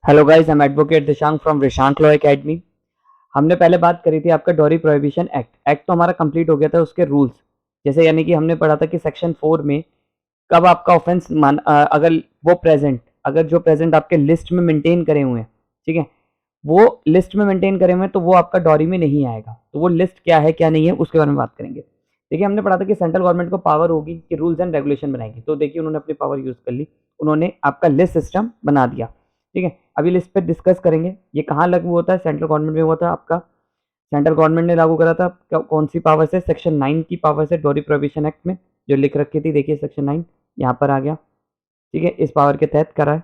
Hello guys, I am advocate Dishank from Rishank law academy. हमने पहले बात करी थी आपका डॉरी प्रोहिबिशन एक्ट तो हमारा कंप्लीट हो गया था। उसके रूल्स जैसे यानी कि हमने पढ़ा था कि सेक्शन 4 में कब आपका ऑफेंस अगर वो प्रेजेंट अगर जो प्रेजेंट आपके लिस्ट में मेंटेन करे हुए हैं, ठीक है, वो लिस्ट में मेंटेन करे हुए हैं तो वो आपका डॉरी में नहीं आएगा। तो वो लिस्ट क्या है क्या नहीं है उसके बारे में बात करेंगे। देखिए, हमने पढ़ा था कि सेंट्रल गवर्नमेंट को पावर होगी कि रूल्स एंड रेगुलेशन बनाएगी। तो देखिए, उन्होंने अपनी पावर यूज कर ली, उन्होंने आपका लिस्ट सिस्टम बना दिया। ठीक है, अभी लिस्ट पे डिस्कस करेंगे। ये कहाँ लागू होता है? सेंट्रल गवर्नमेंट में हुआ था आपका। सेंट्रल गवर्नमेंट ने लागू करा था कौन सी पावर से? सेक्शन 9 की पावर से, डॉरी प्रोहिबिशन एक्ट में जो लिख रखी थी। देखिए सेक्शन 9 यहाँ पर आ गया। ठीक है, इस पावर के तहत करा है।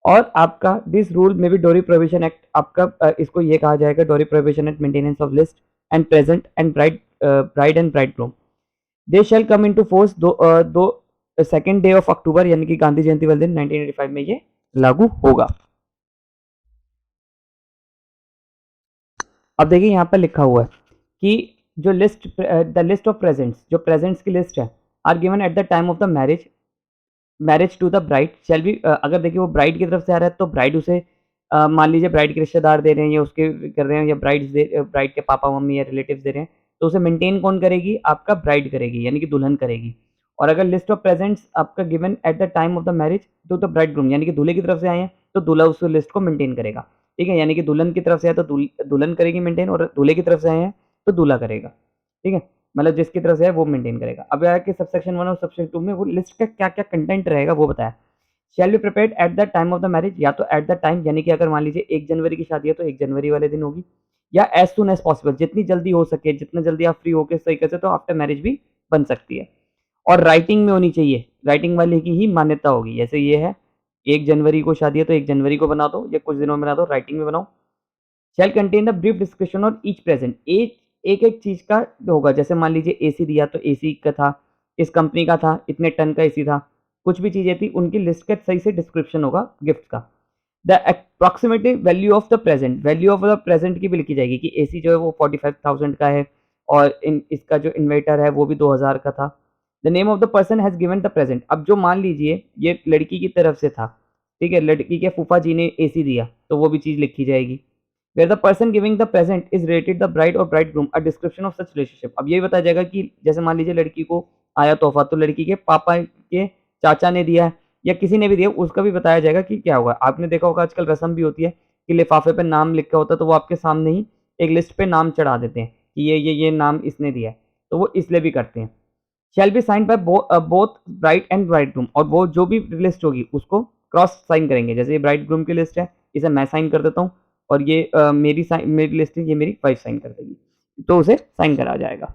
और आपका दिस रूल में भी डॉरी प्रोहिबिशन एक्ट आपका इसको ये कहा जाएगा, dowry prohibition and maintenance of list and present and bride and bridegroom they shall come into force दो सेकेंड डे ऑफ अक्टूबर, यानी कि गांधी जयंती वाले दिन 1985 में ये लागू होगा। अब देखिए यहाँ पर लिखा हुआ है कि जो द लिस्ट ऑफ प्रेजेंट्स, जो प्रेजेंट्स की लिस्ट है, are given at the time of the marriage to the bride shall be. अगर देखिए वो ब्राइड की तरफ से आ रहा है तो ब्राइड उसे मान लीजिए ब्राइड के रिश्तेदार दे रहे हैं या उसके कर रहे हैं, या ब्राइड के पापा मम्मी या रिलेटिव्स दे रहे हैं, तो उसे मेंटेन कौन करेगी? आपका ब्राइड करेगी, यानी कि दुल्हन करेगी। और अगर लिस्ट ऑफ प्रेजेंट्स आपका given at the time of the marriage to the bridegroom, यानी कि दूल्हे की तरफ से आए हैं तो दूल्हा उस लिस्ट को मेंटेन करेगा। ठीक है, यानी कि दुल्हन की तरफ से आए तो दुल्हन करेगी मेंटेन, और दूल्हे की तरफ से आए हैं तो दूल्हा करेगा। ठीक है, मतलब जिसकी तरफ से है वो मेंटेन करेगा। अब यार कि सबसेक्शन 1 और सबसेक्शन 2 में वो लिस्ट का क्या-क्या कंटेंट रहेगा वो बताया। Shall be prepared eight the time of the marriage, या तो एट द टाइम, यानी कि अगर मान लीजिए 1 जनवरी की शादी है तो 1 जनवरी वाले दिन होगी, या एज सून एज पॉसिबल, जितनी जल्दी हो सके, जितना जल्दी आप फ्री होके सही कर सकते तो आफ्टर मैरिज भी बन सकती है। और राइटिंग में होनी चाहिए, राइटिंग वाले की ही मान्यता होगी। जैसे ये है 1 जनवरी को शादी है तो 1 जनवरी को बना दो, या कुछ दिनों में बना दो, राइटिंग में बनाओ। Shall contain the brief description on each present, एक चीज का होगा। जैसे मान लीजिए एसी दिया तो एसी का था, इस कंपनी का था, इतने टन का एसी था, कुछ भी चीजें थी उनकी लिस्ट का सही से डिस्क्रिप्शन होगा गिफ्ट का। The approximately value of the present, value of the present की भी लिखी जाएगी कि एसी जो है वो 45,000 का है, और इसका जो इन्वर्टर है वो भी 2000 का था। The name of the person has given the present, अब जो मान लीजिए ये लड़की की तरफ से था, ठीक है, लड़की के फूफा जी ने एसी दिया तो वो भी चीज लिखी जाएगी। Where the person giving the present is related the bride or bridegroom, a description of such relationship। अब ये बताया जाएगा कि जैसे मान लीजिए लड़की को आया तोहफा तो लड़की के पापा के चाचा ने दिया है या किसी ने भी दिया, उसका भी बताया जाएगा कि क्या होगा। आपने देखा होगा आजकल रस्म भी होती है कि लिफाफे पे नाम लिखा होता है तो वो आपके सामने ही एक लिस्ट पे नाम चढ़ा देते हैं कि ये नाम इसने दिया है, तो वो इसलिए भी करते हैं। Shall be sign by both bride and bridegroom, और वो जो भी लिस्ट होगी उसको क्रॉस साइन करेंगे। जैसे ये ब्राइड ग्रूम की लिस्ट है, इसे मैं साइन कर देता हूँ, और ये मेरी लिस्ट है, ये मेरी वाइफ साइन कर देगी, तो उसे साइन करा जाएगा।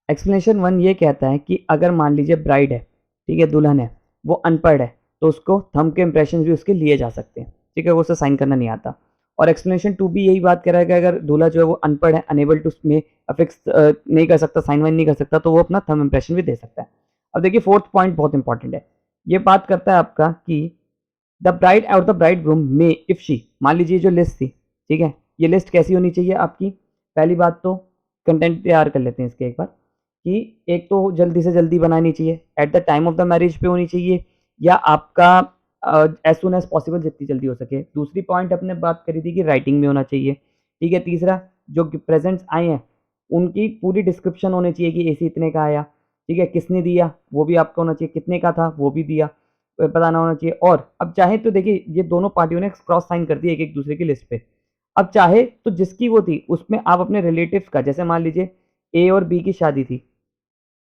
एक्सप्लेनेशन 1 ये कहता है कि अगर मान लीजिए ब्राइड है, ठीक है, दुल्हन है, वो अनपढ़ है, तो उसको थंब के इंप्रेशन भी उसके लिए जा सकते हैं। ठीक है, वो उसे साइन करना नहीं आता। और एक्सप्लेनेशन 2 भी यही बात कर रहा है कि अगर दूल्हा जो है वो अनपढ़ है, अनेबल टू में अफिक्स नहीं कर सकता, साइन वाइन नहीं कर सकता, तो वो अपना थंब इंप्रेशन भी दे सकता है। अब देखिए फोर्थ पॉइंट बहुत इंपॉर्टेंट है। ये बात करता है आपका कि द ब्राइड और द ब्राइड ग्रूम में इफ शी, मान लीजिए जो लिस्ट थी, ठीक है, ये लिस्ट कैसी होनी चाहिए आपकी? पहली बात तो कंटेंट तैयार कर लेते हैं इसके एक बार, कि एक तो जल्दी से जल्दी बनानी चाहिए, eight the time of the marriage पे होनी चाहिए, या आपका एज सुन एज पॉसिबल, जितनी जल्दी हो सके। दूसरी पॉइंट अपने बात करी थी कि राइटिंग में होना चाहिए। ठीक है, तीसरा जो प्रेजेंट्स आए हैं उनकी पूरी डिस्क्रिप्शन होनी चाहिए कि एसी इतने का आया, ठीक है, किसने दिया वो भी आपका होना चाहिए, कितने का था वो भी दिया बताना होना चाहिए। और अब चाहे तो देखिए ये दोनों पार्टियों ने क्रॉस साइन कर दिया एक दूसरे की लिस्ट पे। अब चाहे तो जिसकी वो थी उसमें आप अपने रिलेटिव्स का, जैसे मान लीजिए ए और बी की शादी थी,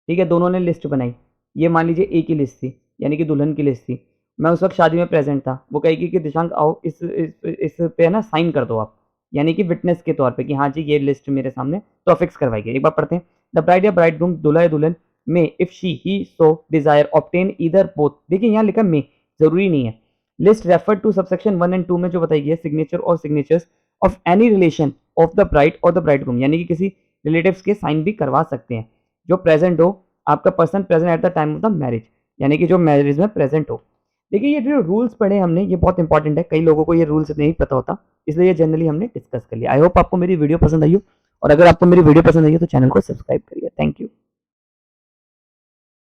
ठीक है, दोनों ने लिस्ट बनाई, ये मान लीजिए ए की लिस्ट थी, यानी कि दुल्हन की लिस्ट थी, मैं उस वक्त शादी में प्रेजेंट था, वो कहेगी कि दिशांक आओ इस पे ना साइन कर दो आप, यानी कि विटनेस के तौर पे कि हाँ जी ये लिस्ट मेरे सामने, तो अफिक्स करवाएगी। एक बार पढ़ते हैं। द ब्राइड या ब्राइड ग्रूम, दूल्हा या दुल्हन में if she he so desire obtain either both, देखिए यहाँ लिखा में, जरूरी नहीं है। List refer to subsection 1 and 2 में जो बताई गई है, सिग्नेचर और signatures of any relation of the bride और द ब्राइड ग्रूम, यानी कि किसी रिलेटिव्स के साइन भी करवा सकते हैं जो प्रेजेंट हो, आपका person present at the time of the marriage, यानी कि जो मैरिज में प्रेजेंट हो। देखिए ये जो रूल्स पढ़े हमने ये बहुत इंपॉर्टेंट है, कई लोगों को ये रूल्स नहीं पता होता, इसलिए ये जनरली हमने डिस्कस कर लिया। आई होप आपको मेरी वीडियो पसंद आई हो, और अगर आपको मेरी वीडियो पसंद आई हो तो चैनल को सब्सक्राइब करिए। Thank you.